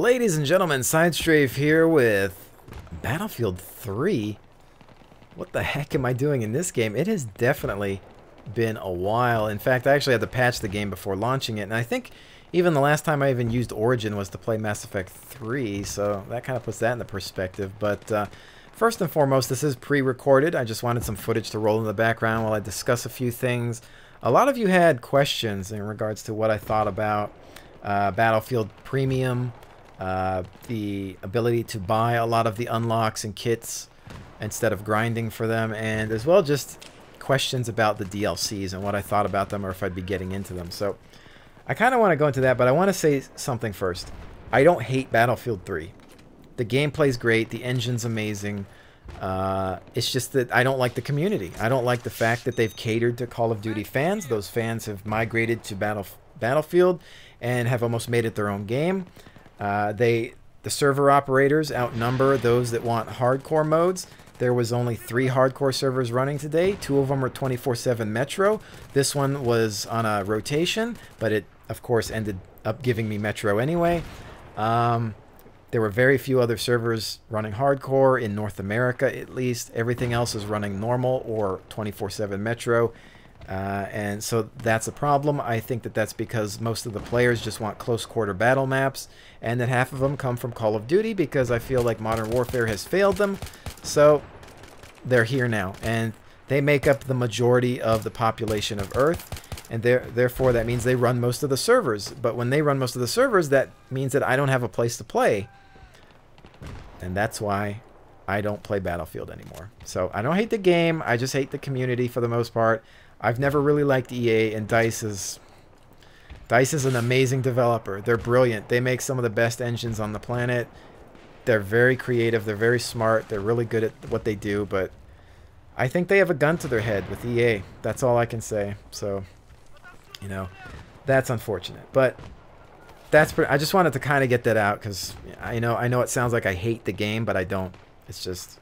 Ladies and gentlemen, SideStrafe here with Battlefield 3. What the heck am I doing in this game? It has definitely been a while. In fact, I actually had to patch the game before launching it, and I think even the last time I even used Origin was to play Mass Effect 3, so that kind of puts that into perspective. But first and foremost, this is pre-recorded. I just wanted some footage to roll in the background while I discuss a few things. A lot of you had questions in regards to what I thought about Battlefield Premium, the ability to buy a lot of the unlocks and kits instead of grinding for them, and as well just questions about the DLCs and what I thought about them or if I'd be getting into them. So I kind of want to go into that, but I want to say something first. I don't hate Battlefield 3. The gameplay's great, the engine's amazing. It's just that I don't like the community. I don't like the fact that they've catered to Call of Duty fans. Those fans have migrated to Battlefield and have almost made it their own game. The server operators outnumber those that want hardcore modes. There was only 3 hardcore servers running today. 2 of them were 24/7 Metro. This one was on a rotation, but it, of course, ended up giving me Metro anyway. There were very few other servers running hardcore in North America, at least. Everything else is running normal or 24/7 Metro. And so that's a problem. I think that that's because most of the players just want close quarter battle maps, and that half of them come from Call of Duty because I feel like Modern Warfare has failed them. So they're here now, and they make up the majority of the population of Earth, and therefore that means they run most of the servers. But when they run most of the servers, that means that I don't have a place to play, and that's why I don't play Battlefield anymore. So I don't hate the game, I just hate the community for the most part. I've never really liked EA, and DICE is an amazing developer. They're brilliant. They make some of the best engines on the planet. They're very creative. They're very smart. They're really good at what they do, but I think they have a gun to their head with EA. That's all I can say. So, you know, that's unfortunate. But I just wanted to kind of get that out because I know it sounds like I hate the game, but I don't. It's just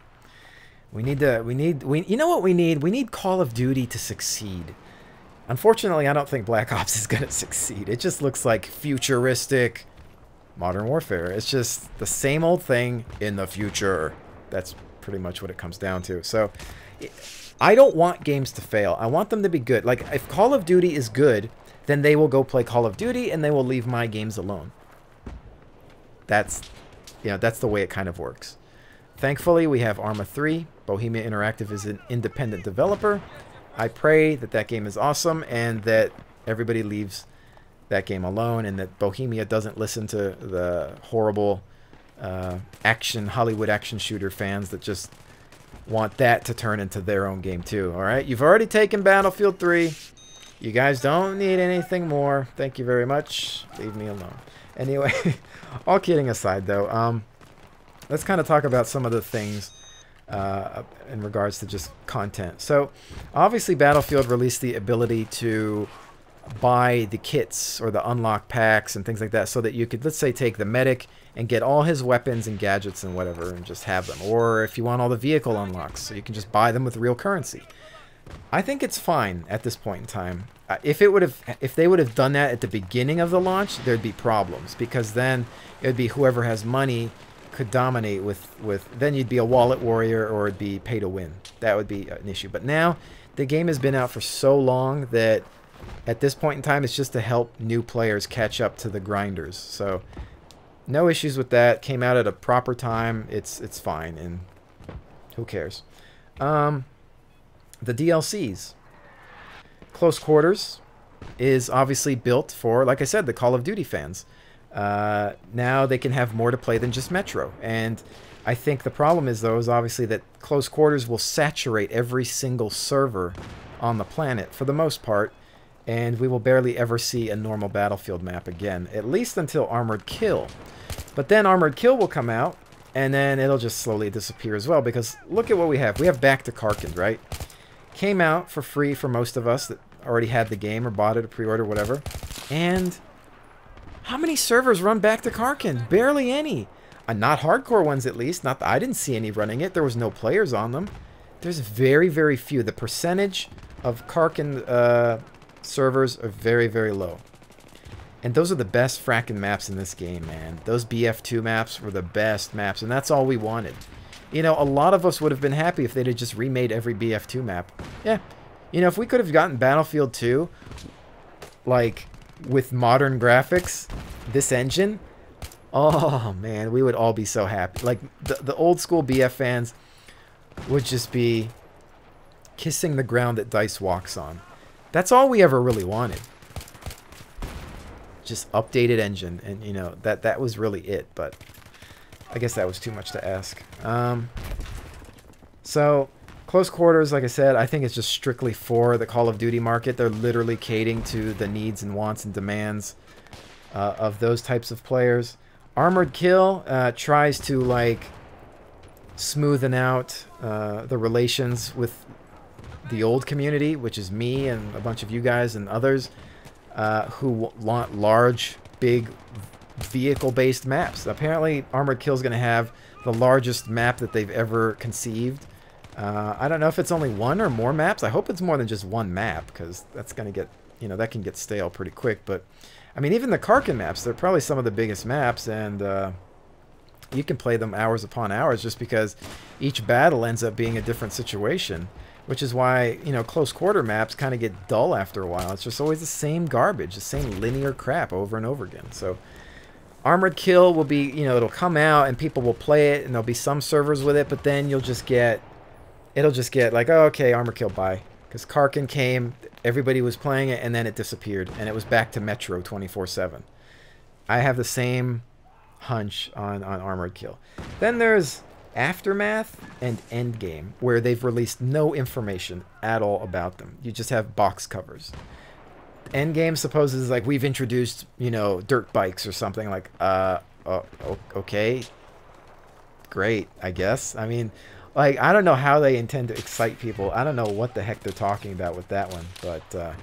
you know what we need? We need Call of Duty to succeed. Unfortunately, I don't think Black Ops is going to succeed. It just looks like futuristic Modern Warfare. It's just the same old thing in the future. That's pretty much what it comes down to. So I don't want games to fail. I want them to be good. Like, if Call of Duty is good, then they will go play Call of Duty and they will leave my games alone. That's the way it kind of works. Thankfully, we have Arma 3. Bohemia Interactive is an independent developer. I pray that that game is awesome and that everybody leaves that game alone, and that Bohemia doesn't listen to the horrible Hollywood action shooter fans that just want that to turn into their own game too. All right, you've already taken Battlefield 3. You guys don't need anything more. Thank you very much. Leave me alone. Anyway, all kidding aside though, let's kind of talk about some of the things in regards to just content. So obviously Battlefield released the ability to buy the kits or the unlock packs and things like that, so that you could, let's say, take the medic and get all his weapons and gadgets and whatever and just have them. Or if you want all the vehicle unlocks, so you can just buy them with real currency. I think it's fine at this point in time. If they would have done that at the beginning of the launch, there'd be problems, because then it would be whoever has money could dominate with then you'd be a wallet warrior, or it'd be pay to win. That would be an issue. But now the game has been out for so long that at this point in time it's just to help new players catch up to the grinders. So no issues with that. Came out at a proper time. It's fine, and who cares? The DLCs. Close Quarters is obviously built for, like I said, the Call of Duty fans. Now they can have more to play than just Metro, and I think the problem is obviously that Close Quarters will saturate every single server on the planet for the most part, and we will barely ever see a normal Battlefield map again, at least until Armored Kill. But then Armored Kill will come out, and then it'll just slowly disappear as well, because look at what we have. We have Back to Karkin, right? Came out for free for most of us that already had the game or bought it or pre-order, whatever. And how many servers run Back to Karkin? Barely any. Not hardcore ones, at least. I didn't see any running it. There was no players on them. There's very, very few. The percentage of Karkin servers are very, very low. And those are the best fracking maps in this game, man. Those BF2 maps were the best maps, and that's all we wanted. You know, a lot of us would have been happy if they'd have just remade every BF2 map. Yeah. You know, if we could have gotten Battlefield 2, like, with modern graphics, this engine, oh, man, we would all be so happy. Like, the old school BF fans would just be kissing the ground that DICE walks on. That's all we ever really wanted. Just updated engine, and you know that was really it. But I guess that was too much to ask. So close quarters, like I said, I think it's just strictly for the Call of Duty market. They're literally catering to the needs and wants and demands of those types of players. Armored Kill tries to like smoothen out the relations with the old community, which is me and a bunch of you guys and others. Who want large, big, vehicle-based maps. Apparently, Armored Kill is going to have the largest map that they've ever conceived. I don't know if it's only one or more maps. I hope it's more than just one map, because that's going to get, you know, that can get stale pretty quick. But, I mean, even the Karkin maps, they're probably some of the biggest maps, and you can play them hours upon hours just because each battle ends up being a different situation. Which is why, you know, close quarter maps kind of get dull after a while. It's just always the same garbage, the same linear crap over and over again. So Armored Kill will be, you know, it'll come out and people will play it and there'll be some servers with it, but then you'll just get, it'll just get like, oh, okay, Armored Kill, bye. Because Karkin came, everybody was playing it, and then it disappeared. And it was back to Metro 24/7. I have the same hunch on Armored Kill. Then there's Aftermath and Endgame, where they've released no information at all about them. You just have box covers. Endgame supposes like we've introduced, you know, dirt bikes or something. Like, okay, great, I guess. I mean, like, I don't know how they intend to excite people. I don't know what the heck they're talking about with that one, but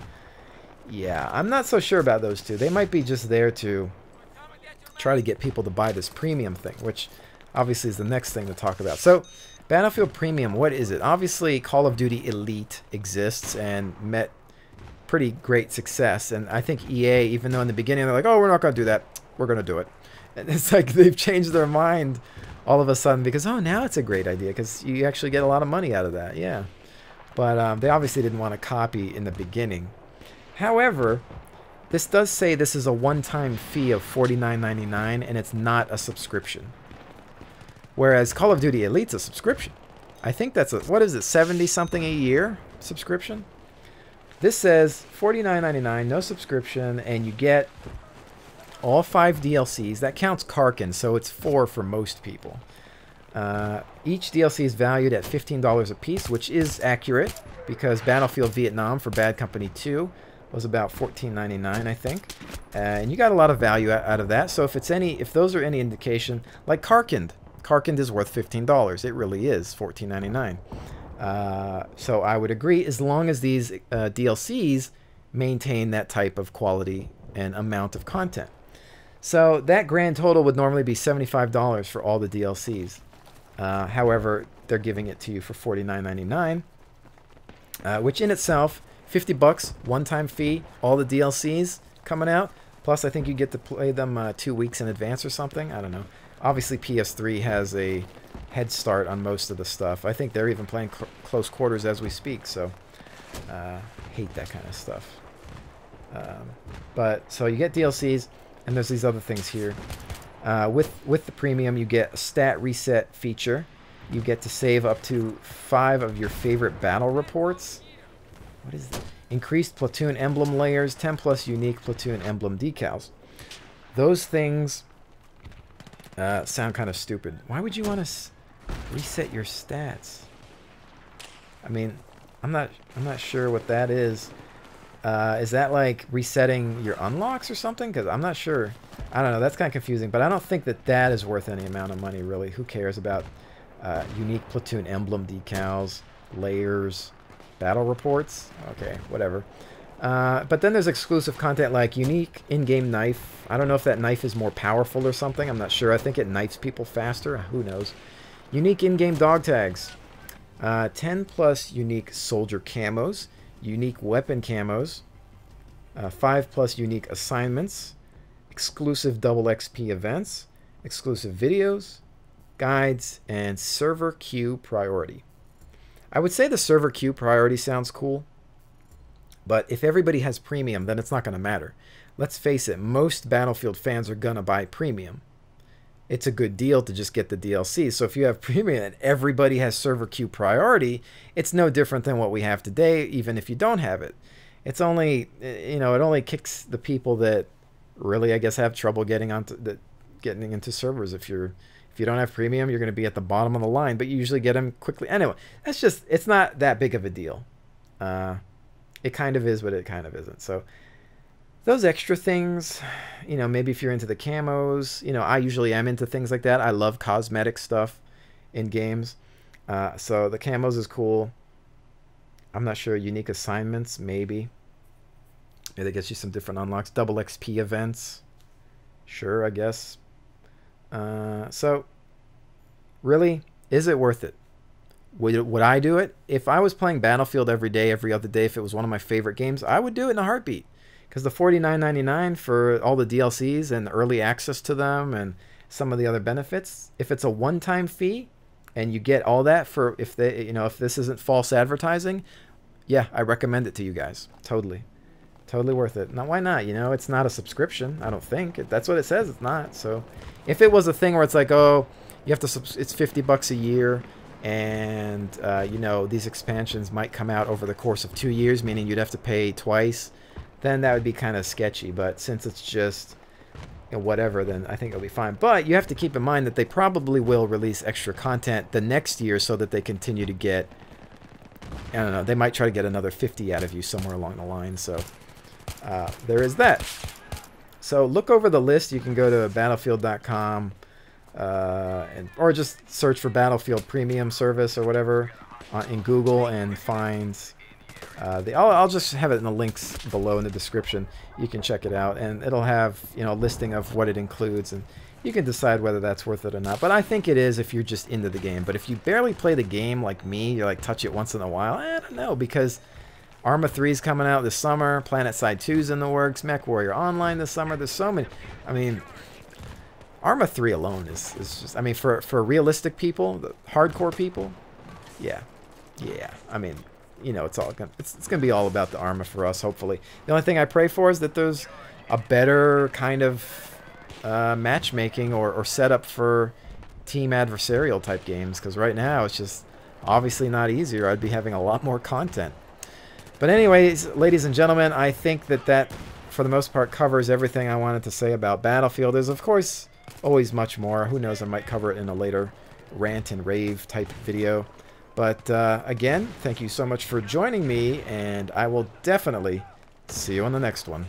yeah, I'm not so sure about those two. They might be just there to try to get people to buy this premium thing, which obviously is the next thing to talk about. So, Battlefield Premium, what is it? Obviously, Call of Duty Elite exists and met pretty great success. And I think EA, even though in the beginning they're like, oh, we're not going to do that, we're going to do it. And it's like they've changed their mind all of a sudden because, oh, now it's a great idea because you actually get a lot of money out of that. Yeah. But they obviously didn't want to copy in the beginning. However, this does say this is a one-time fee of $49.99 and it's not a subscription. Whereas Call of Duty Elite's a subscription. I think that's a, what is it, 70-something a year subscription? This says $49.99, no subscription, and you get all 5 DLCs. That counts Karkin, so it's 4 for most people. Each DLC is valued at $15 a piece, which is accurate, because Battlefield Vietnam for Bad Company 2 was about $14.99, I think. And you got a lot of value out of that. So if those are any indication, like Karkin is worth $15. It really is $14.99. So I would agree, as long as these DLCs maintain that type of quality and amount of content. So that grand total would normally be $75 for all the DLCs. However, they're giving it to you for $49.99, which in itself, 50 bucks, one-time fee, all the DLCs coming out. Plus, I think you get to play them 2 weeks in advance or something. I don't know. Obviously, PS3 has a head start on most of the stuff. I think they're even playing close quarters as we speak, so hate that kind of stuff. But so you get DLCs, and there's these other things here. With the premium, you get a stat reset feature. You get to save up to 5 of your favorite battle reports. What is that? Increased platoon emblem layers, 10 plus unique platoon emblem decals. Those things sound kind of stupid. Why would you want to reset your stats? I mean, I'm not sure what that is. Is that like resetting your unlocks or something? Because I'm not sure. I don't know. That's kind of confusing. But I don't think that is worth any amount of money, really. Who cares about unique platoon emblem decals, layers, battle reports? Okay, whatever. But then there's exclusive content like unique in-game knife. I don't know if that knife is more powerful or something. I'm not sure. I think it knifes people faster. Who knows? Unique in-game dog tags. 10 plus unique soldier camos. Unique weapon camos. 5 plus unique assignments. exclusive double XP events, exclusive videos, guides, and server queue priority. I would say the server queue priority sounds cool, but if everybody has premium, then it's not going to matter. Let's face it, most Battlefield fans are going to buy premium. It's a good deal to just get the DLC. So if you have premium and everybody has server queue priority, it's no different than what we have today, even if you don't have it. It's only, it only kicks the people that really, I guess, have trouble getting into servers. If you don't have premium, you're going to be at the bottom of the line, but you usually get them quickly. Anyway, it's not that big of a deal. It kind of is, but it kind of isn't. So those extra things, maybe if you're into the camos, I usually am into things like that. I love cosmetic stuff in games. So the camos is cool. I'm not sure. Unique assignments, maybe. Maybe that gets you some different unlocks. Double XP events. Sure, I guess. So, really, is it worth it? Would I do it? If I was playing Battlefield every day, every other day, if it was one of my favorite games, I would do it in a heartbeat. Because the $49.99 for all the DLCs and early access to them and some of the other benefits, if it's a one-time fee and you get all that for if this isn't false advertising, yeah, I recommend it to you guys. Totally worth it. Now, why not? It's not a subscription. I don't think that's what it says. It's not. So, if it was a thing where it's like, oh, you have to, it's $50 a year, and these expansions might come out over the course of 2 years, meaning you'd have to pay twice, then that would be kind of sketchy. But since it's just whatever, then I think it'll be fine. But you have to keep in mind that they probably will release extra content the next year so that they continue to get, I don't know, they might try to get another 50 out of you somewhere along the line. So there is that. So look over the list. You can go to battlefield.com or just search for Battlefield Premium Service or whatever in Google and find I'll just have it in the links below in the description. You can check it out, and it'll have a listing of what it includes, and you can decide whether that's worth it or not. But I think it is if you're just into the game. But if you barely play the game like me, you like touch it once in a while, I don't know, because Arma 3 is coming out this summer, PlanetSide 2 is in the works, MechWarrior Online this summer. There's so many. I mean, Arma 3 alone is just, I mean, for realistic people, the hardcore people, yeah. I mean, it's gonna be all about the Arma for us, hopefully. The only thing I pray for is that there's a better kind of matchmaking or setup for team adversarial type games, because right now it's just obviously not easier. I'd be having a lot more content. But anyways, ladies and gentlemen, I think that for the most part covers everything I wanted to say about Battlefield. There's of course always much more. Who knows, I might cover it in a later rant and rave type video. But again, thank you so much for joining me, and I will definitely see you on the next one.